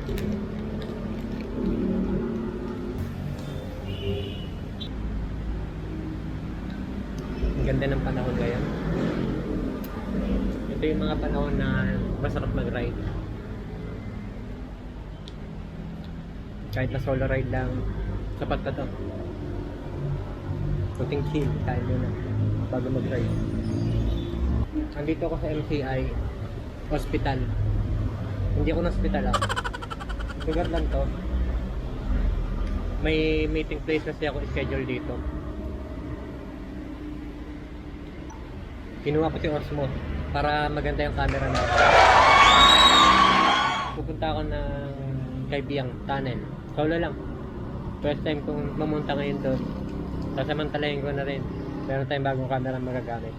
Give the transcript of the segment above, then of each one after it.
Ang ganda ng panahon ngayon. Ito yung mga panahon na masarap mag-ride. Kahit na solo ride lang, sapat na to. Kunting chill, tayo muna bago mag-ride. Andito ako sa MCI Hospital. Hindi ako na hospital lugar lang to. May meeting place kasi ako schedule dito. Kinuha ko si Osmo para maganda yung camera natin. Pupunta ako ng Kaibiyang Tunnel. Solo lang. First time kong mamunta ngayon doon. Sasamantalayin ko na rin. Meron tayong bagong camera magagamit.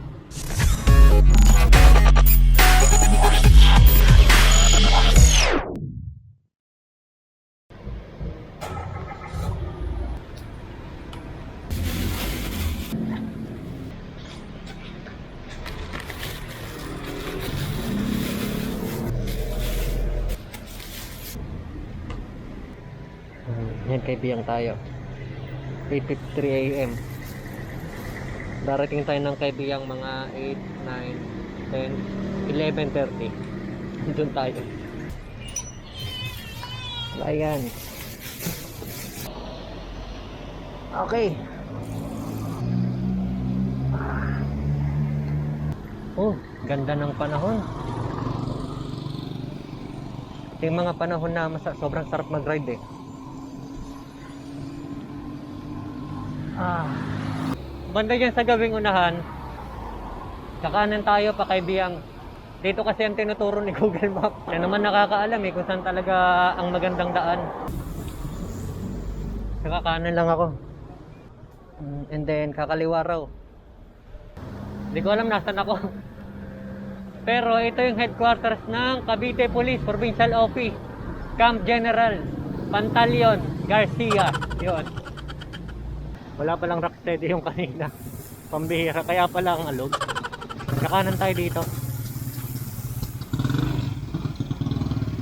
Yan, Kaibiyang tayo. 8:53 AM. Darating tayo ng Kaibiyang mga 8, 9, 10, 11:30. Doon tayo. Ayan. Okay. Oh, ganda ng panahon. Ito yung mga panahon na sobrang sarap mag-ride eh. Banda dyan sa gawing unahan, kakanan tayo pa Kaibiyang. Dito kasi ang tinuturo ni Google Map. Yan naman nakakaalam eh kung saan talaga ang magandang daan. Sa kakanan lang ako. And then kakaliwa raw. Hindi ko alam nasan ako. Pero ito yung headquarters ng Cavite Police Provincial Office, Camp General Pantaleon Garcia. Yun. Wala palang rocksteady yung kanina. Pambihira. Kaya pala ang alog. Kakanan tayo dito.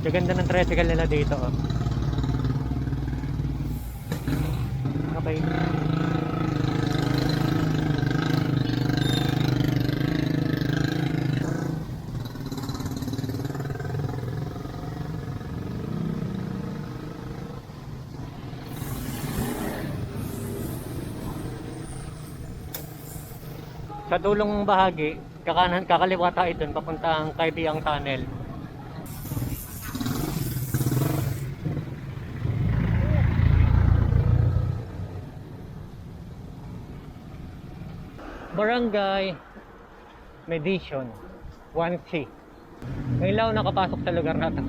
Gaganda ng tricycle nila dito. Oh. Okay. Sa dulong bahagi, kakaliwa tayo dun papuntang Kaibiyang Tunnel. Barangay Medition 1C. Ngayon nakapasok sa lugar na to.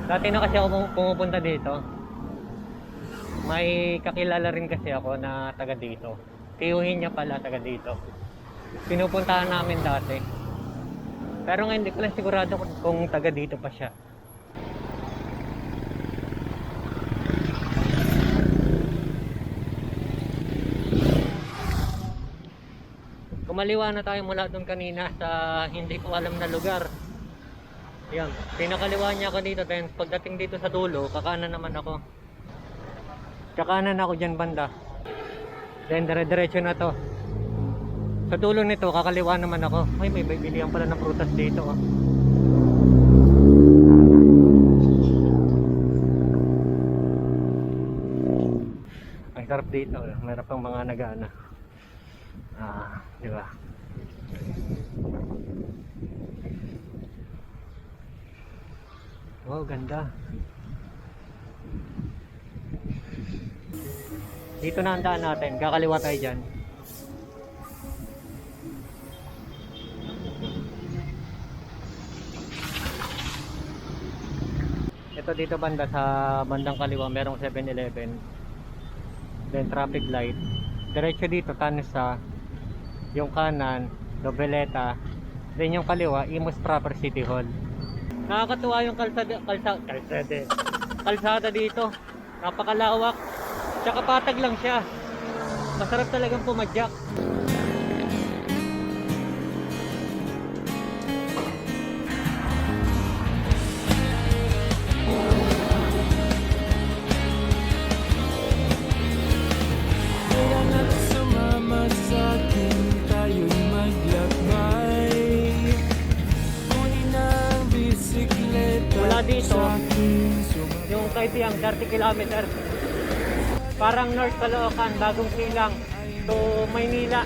Dati na kasi ako pumupunta dito. May kakilala rin kasi ako na taga dito. Tiyuhin niya pala taga dito. Pinupuntahan namin dati. Pero ngayon hindi ko lang sigurado kung taga dito pa siya. Kumaliwa na tayo mula doon kanina sa hindi ko alam na lugar. Yan, pinakaliwa niya ako dito. Then pagdating dito sa dulo, kakanan naman ako. Kakanan ako dyan banda. Then dire-diretso na to. Sa dulo nito kakaliwa naman ako. Ay, may bilihan pala ng prutas dito oh. Ang sarap dito. Meron pang mga nag-aana. Di ba? Wow, ganda. Dito na ang daan natin. Kakaliwa tayo dyan. Ito dito banda sa bandang kaliwa merong 7-Eleven. Then traffic light. Diretso dito Tansa. Yung kanan Dobeleta. Then yung kaliwa Imus Proper City Hall. Nakakatuwa yung kalsada dito. Napakalawak. Tsaka patag lang siya. Masarap talagang pumadyak. Kaibiyang, 30 kilometers. Parang North Caloocan, bagong silang to Maynila.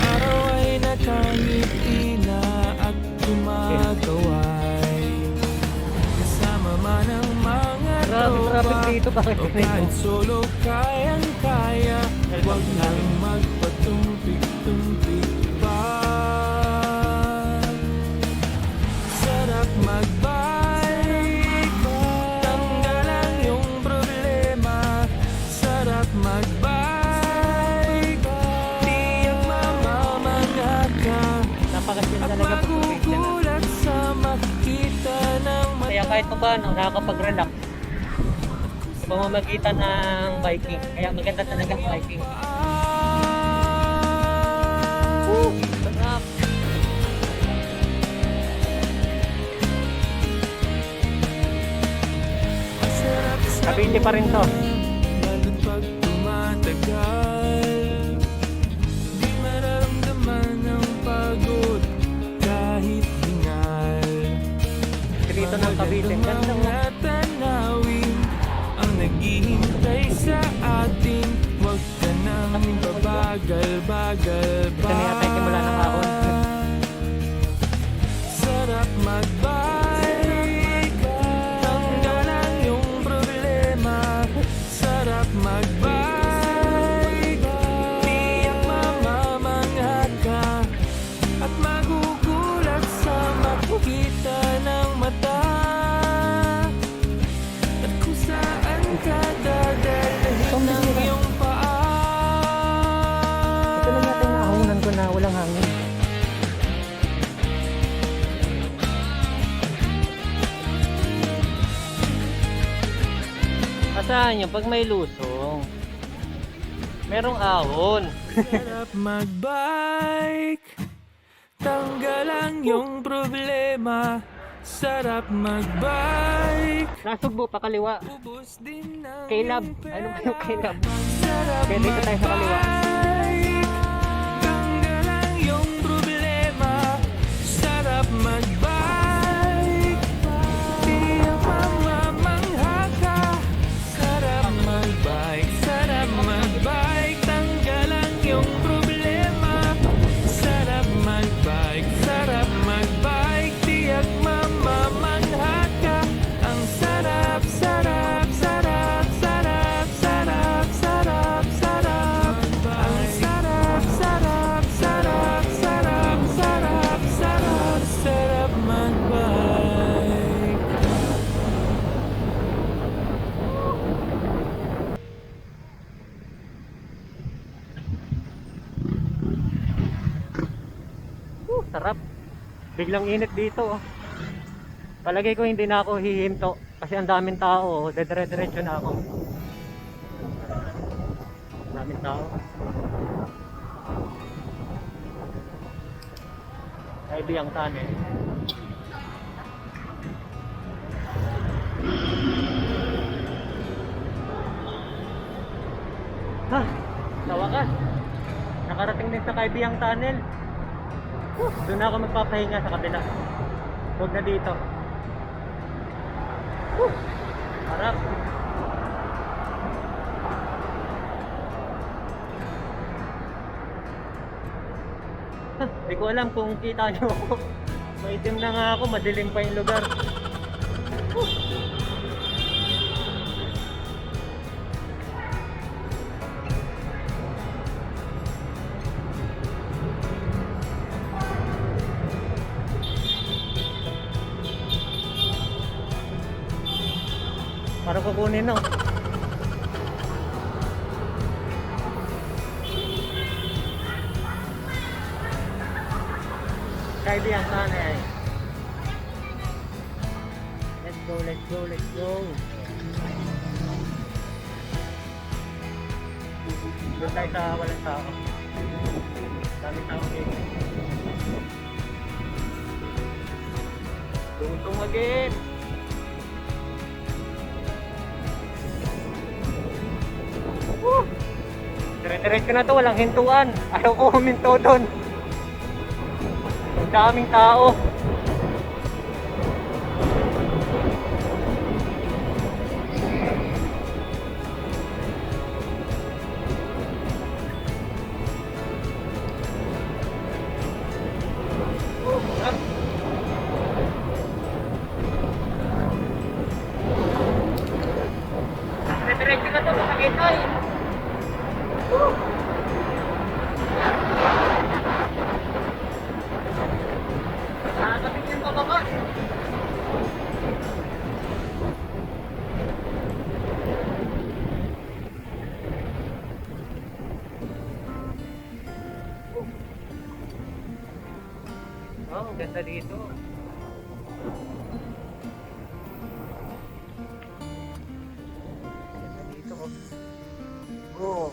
Araw ay nakangiti na at gumagaway kasama man ang mga Grabe traffic dito, bakit o kahit solo kayang-kaya. Huwag nang magpatumpik-tumpik pa. Sarap magbike, tanggalan yung problema. Sarap magbike, tiyak mamamangha ka. napakasin At talaga pag magugulat sa makita ng mata. kaya kahit pa paano, nakakapag-relax sa pamamagitan ng biking. Kaya maganda talaga ang biking. Sarap! Masarap sa Cavite pa rin to. lalo't pag tumatagal. Di mararamdaman ang pagod kahit hingal. Dito ng Cavite. Ganda mo. Mga tanawin ang naghihintay sa atin. Huwag ka nang babagal-bagal Ito na yata yung simula ng hapon. Sarap magbike, tanggalan yung problema. Sarap magbike, tiyak mamamangha ka. At magugulat sa makikita ng mata. At kung saan ka dadalhin ng iyong paa. Ito lang yata yung nahahunan ko na walang hangin. Asahan nyo, pag may lusong, merong ahon. Sarap magbike, tanggalan yung problema. Sarap magbike, Nasugbo pa kaliwa. ubos din ng K-Lab. iyong Ano ba yung K-Lab? Sarap Kaya dito tayo sa kaliwa. magbike, tanggalan yung problema. Sarap magbike, tiyak mamamangha ka. Sarap magbike, tanggalan yung problema. Sarap magbike, tiyak mamamangha ka. Ang sarap, sarap, sarap, sarap, sarap, sarap, sarap. Ang sarap, sarap, sarap, sarap, sarap, sarap, sarap magbike. Sarap. Biglang init dito. Oh. Palagay ko hindi na ako hihinto kasi ang daming tao. Oh. Dedire-diretso na ako. Daming tao. Kaibiyang tunnel. Ha! Sa wakas. Nakarating din sa Kaibiyang tunnel. Doon ako magpapahinga sa kabila. Huwag na dito. Harap. Hindi ko alam kung kita nyo ako. Maitim na nga ako, madilim pa yung lugar. Para kukunin no. Kaibigan sana eh. Let's go, let's go, let's go. Doon tayo sa walang tao. Dami tao dito. Tungtong again. Dire-diretso na to, walang hintuan. Ayaw ko huminto doon. Ang daming tao. Diretso na to, Tagaytay. Nakakapit yung pababa. Oh, ang ganda dito. Ganda dito. Oh.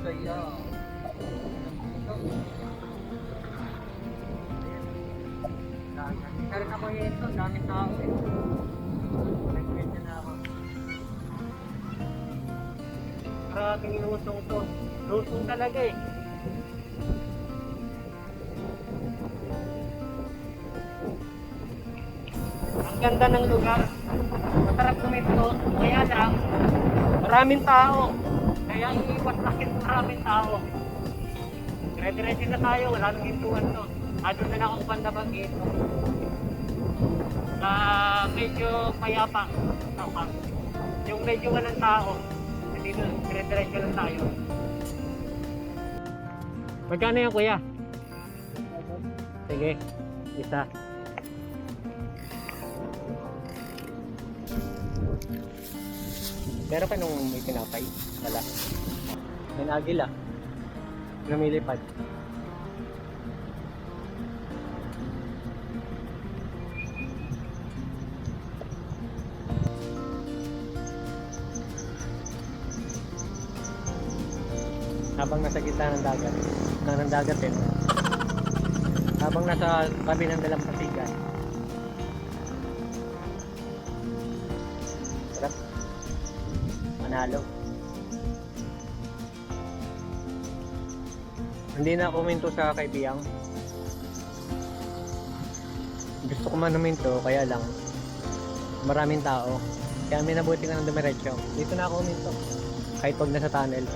Kaya. Karin ako ito, daming tao eh. Nag-medyo na ako. Maraming lusong to. Lusong talaga eh. Ang ganda ng lugar. Masarap kuminto. Kaya lang, maraming tao. Kaya iiwas lakit maraming tao. Dire-diretso na tayo. Wala nang hintuan to. Doon na lang ako pandabang dito. Medyo payapa. Yung medyo walang tao. Dito, dire-diretso lang tayo. Magkano yan, kuya? Sige, isa. Pero pa nung may tinapay? Wala. May agila. Lumilipad. Habang nasa gitna ng dagat din. Habang nasa tabi ng dalampasigan. Sarap. Manalo. Hindi na ako minto sa Kaibiyang. Gusto ko man minto, kaya lang maraming tao. Kaya may nabuti ka ng dumiretso. Dito na ako minto. Kahit pag nasa tunnel.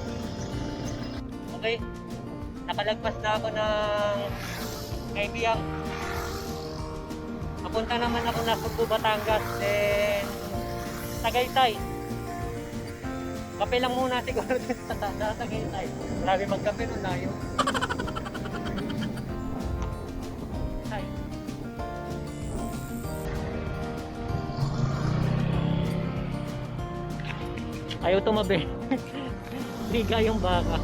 Okay, nakalagpas na ako ng Kaibiyang. Papunta naman ako na Subo, Batangas, then Tagaytay. Kape lang muna siguro sa Tagaytay. Marami magkape nun tayo. Ay. Ayaw tumabi. Liga yung baka.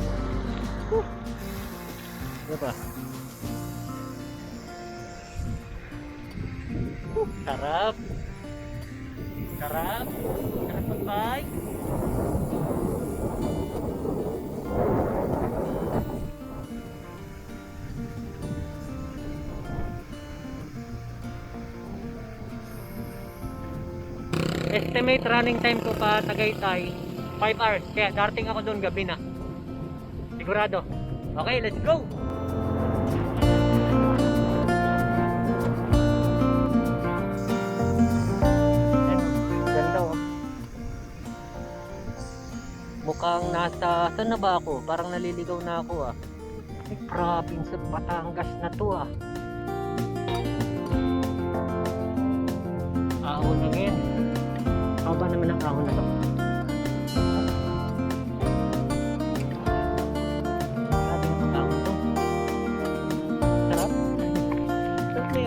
Ano pa? Sarap. Sarap. Sarap mag-bike. Estimate running time ko pa Tagaytay 5 hours. Kaya darating ako doon gabi na. Sigurado. Okay, let's go! Ganda oh. Mukhang nasa... Saan na ba ako? Parang naliligaw na ako ah. Ay, province sa Batangas na to ah. Ahon na ngayon. Haba naman ang ahon na to.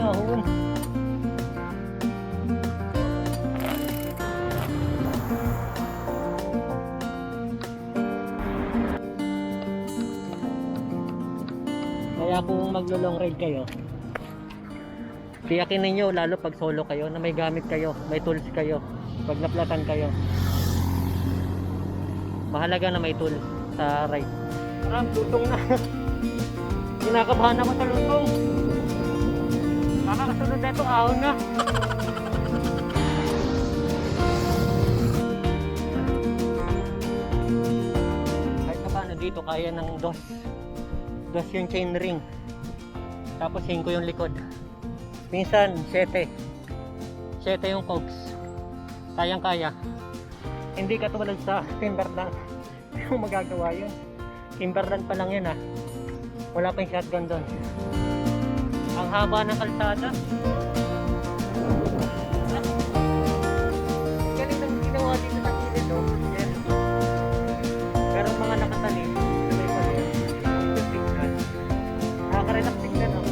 Ahon. Kaya kung maglo-long ride kayo, tiyakin ninyo lalo pag solo kayo na may gamit kayo, may tools kayo, pag naplatan kayo. Mahalaga na may tool sa ride. Parang lutong na. Kinakabahan ako sa lutong. Nakakasunod na ito, ahon na. Kahit pa paano dito, kaya ng dos yung chain ring. Tapos 5 yung likod. Minsan, 7 yung cogs. Kayang-kaya. Hindi katulad sa Timberland. Hindi mo magagawa yun. Timberland pa lang yun ah. Wala pa yung shotgun doon. Ang haba ng kalsada. Galing ng ginawa dito sa gilid, oh. Yan. Pero mga nakatalim, na may palir, yung tignan. Nakaka-relax tignan, oh.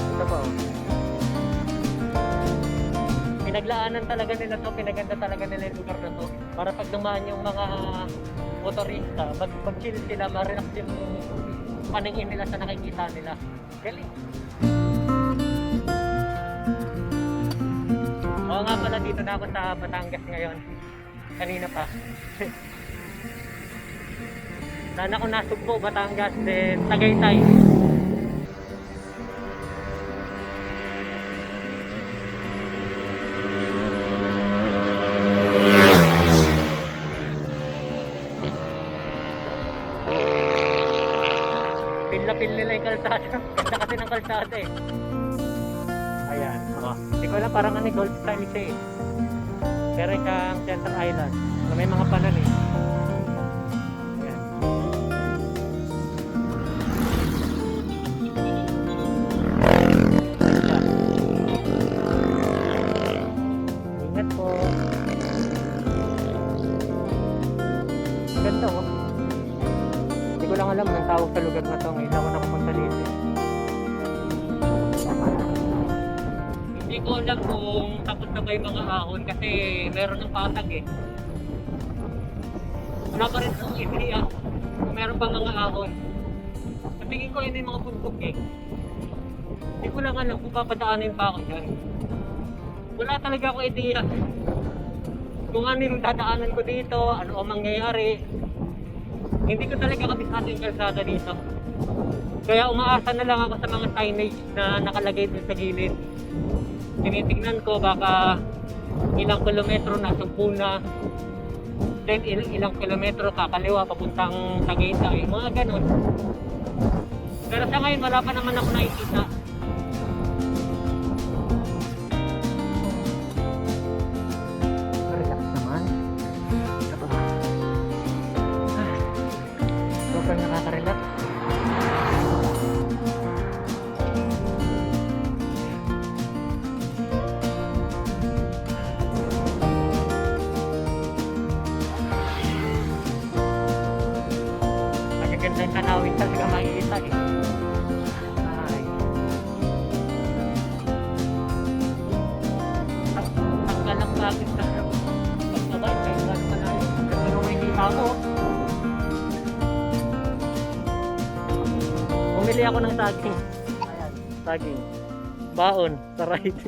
Ito pa, oh. Pinaglaanan talaga nila to, pinaganda talaga nila yung lugar na to. Para pag dumaan yung mga motorista, mag-chill sila, ma-relax yung paningin nila sa nakikita nila. Galing. Oo nga pala, dito na ako sa Batangas ngayon. Kanina pa. Sana ako nasugbo, Batangas, then Tagaytay. Pil nila yung kalsada. Ganda kasi ng kalsada eh. Ayan. Oh. Hindi ko alam, parang gold style siya eh. Pero siyang Center Island. So, may mga panan eh. Ayan. Ingat po. Ganda oh. Hindi ko lang alam ang tawag sa lugar na to. Ngayon ako nakapunta dito. Hindi ko alam kung tapos na ba yung mga ahon kasi meron ng patag eh. Wala pa rin akong idea kung meron pa mga ahon. Sa tingin ko yun yung mga bundok eh. Hindi ko lang alam kung papadaanin pa ako dyan. Wala talaga akong idea kung ano yung dadaanan ko dito, ano ang mangyayari. Hindi ko talaga kabisado yung kalsada dito. Kaya umaasa na lang ako sa mga signage na nakalagay dun sa gilid. Tinitingnan ko baka ilang kilometro na sumpu na. Then ilang kilometro kakaliwa papuntang Tagaytay. Mga ganun. Pero sa ngayon wala pa naman ako nakikita. Relax naman. Sobrang nakaka-relax. Magagandang tanawin talaga makikita eh. Ay. Tanggal lang bakit sa pagkabay. Kaya gano'n pa na yun. Kasi nung may kita ko. Bumili ako ng saging. Ayan, saging. Baon, sa right.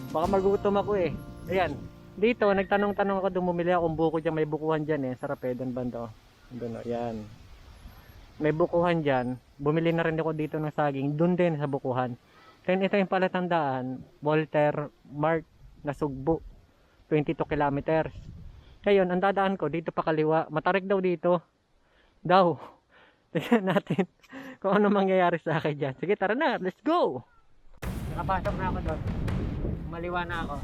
Baka magutom ako eh. Ayan, dito nagtanong-tanong ako, bumili akong buko dyan. May bukuhan dyan eh, sarap eh, doon banda. Doon o, yan. May bukuhan dyan. Bumili na rin ako dito ng saging. Doon din sa bukuhan. Then ito yung palatandaan, Walter Mart na Sugbo. 22 kilometers. Ngayon, ang dadaan ko, dito pa kaliwa. Matarik daw dito. Daw. Tignan natin kung ano mangyayari sa akin dyan. Sige, tara na. Let's go! Nakapasok na ako doon. Maliwa na ako.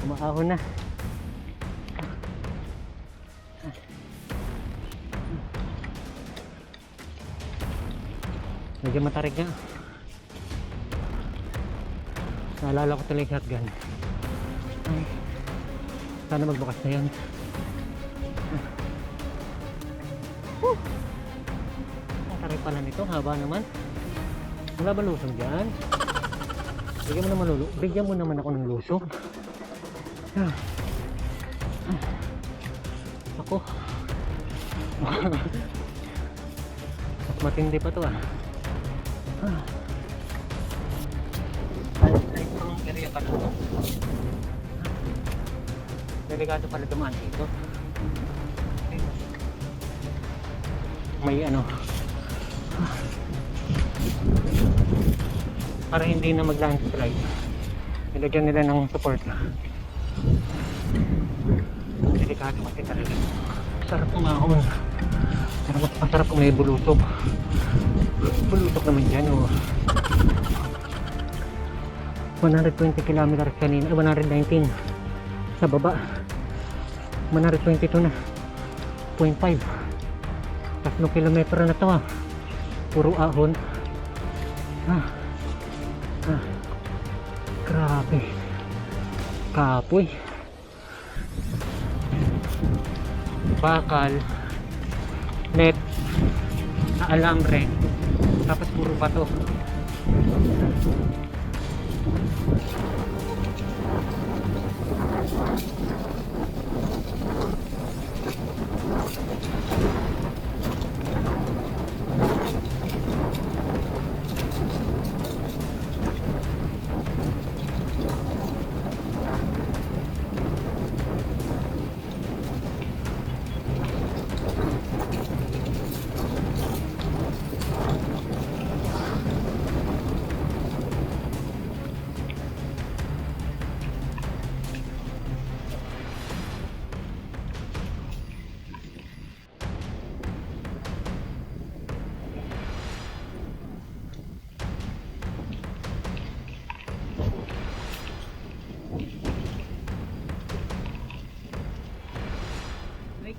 Umaahon na. Medyo matarik nga. Naalala ko tuloy yung shotgun. Ay, sana magbukas na yan. Ang tarik pala nito, haba naman. Wala ba lusong dyan? Bigyan mo naman ako ng lusong. Ako. Mas matindi pa to ah. Ay, ang area pa to. Delikado pala dumaan dito. May ano. Para hindi na mag-landslide. Nilagyan nila ng support na. Delikado kasi talaga. Sarap umahon. Masarap kung may bulutok. Bulutok naman dyan oh. 120 km kanina, 119 sa baba. 122 na 0.5. 3 kilometro na to ah. Puro ahon. Grabe. Kapoy. Bakal. Net. Na alambre. Tapos puro bato.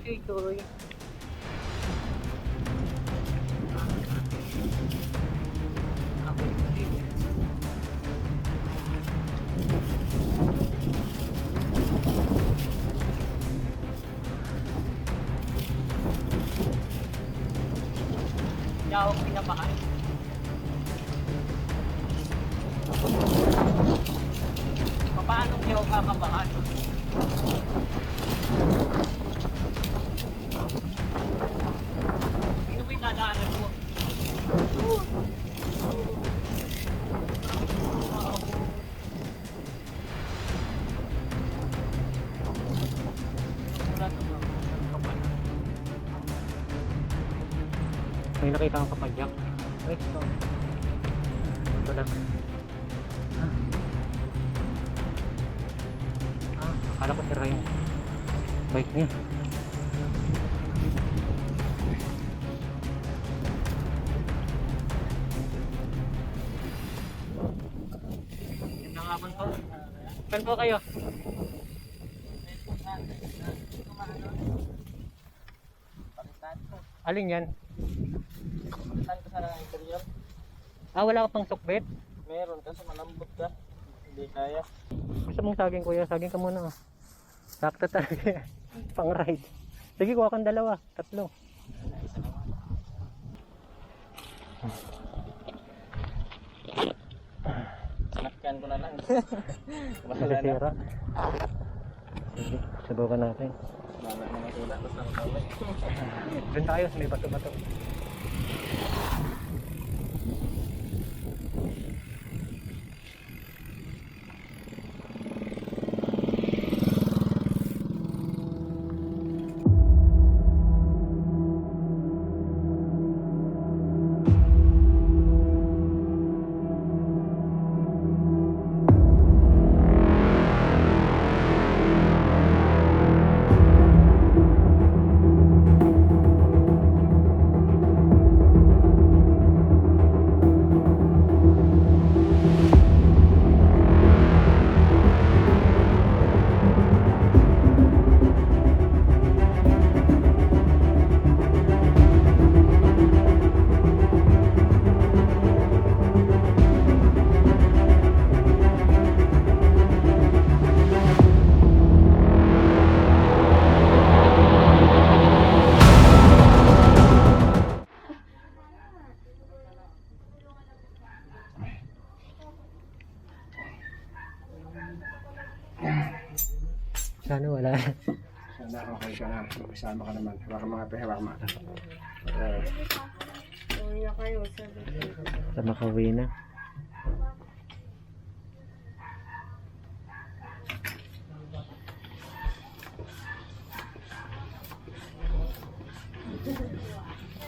May tuloy. Yaw, pinabahan. Paano yaw kakabahan? Sino ba yung dadaanan mo? May nakita akong kapadyak. Wait, ito. Ito lang. Akala ko sira yung bike niya. Hapon po. Saan po kayo? Alin yan? Saan ka sa interior? Wala ka pang sukbit? Meron kasi malambot ka. Hindi kaya. Gusto mong saging kuya? Saging ka muna. Sakto talaga. Pang ride. Sige, kuha kang 2, 3. Nakyan ko na lang. Masasira. Sige, subukan natin. Wala na matula. Basta matawag. Doon tayo, may bato-bato. Sana wala. Sana okay ka na. Makisama ka naman. Hawakan mga pehawak mga. Uwi na kayo, sabi ko. Sa makauwi na.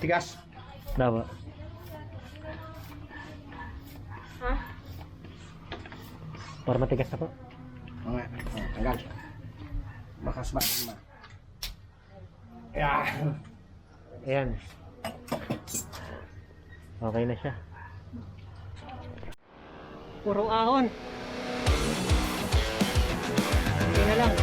Tigas. Dawa. Ha? Para matigas na po. Okay. Tanggal. Bakas ba? Yeah. Ayan. Okay na siya. Puro ahon. Hindi na lang.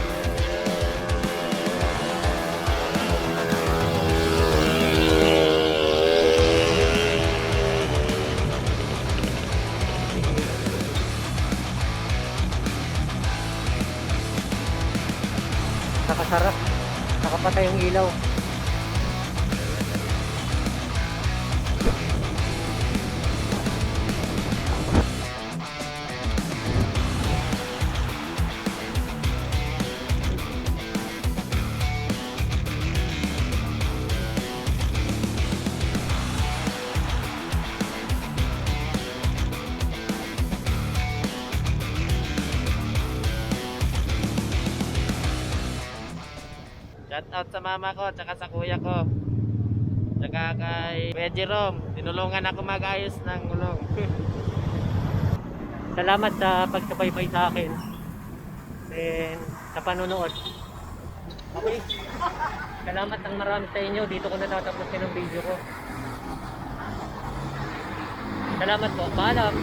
Shout out sa mama ko, tsaka sa kuya ko. Tsaka kay Kuya Jerome, tinulungan ako mag-ayos ng gulong. Salamat sa pagsubaybay sa akin. And sa panonood. Okay. Salamat ng marami sa inyo. Dito ko natatapusin ang video ko. Salamat po. Paalam.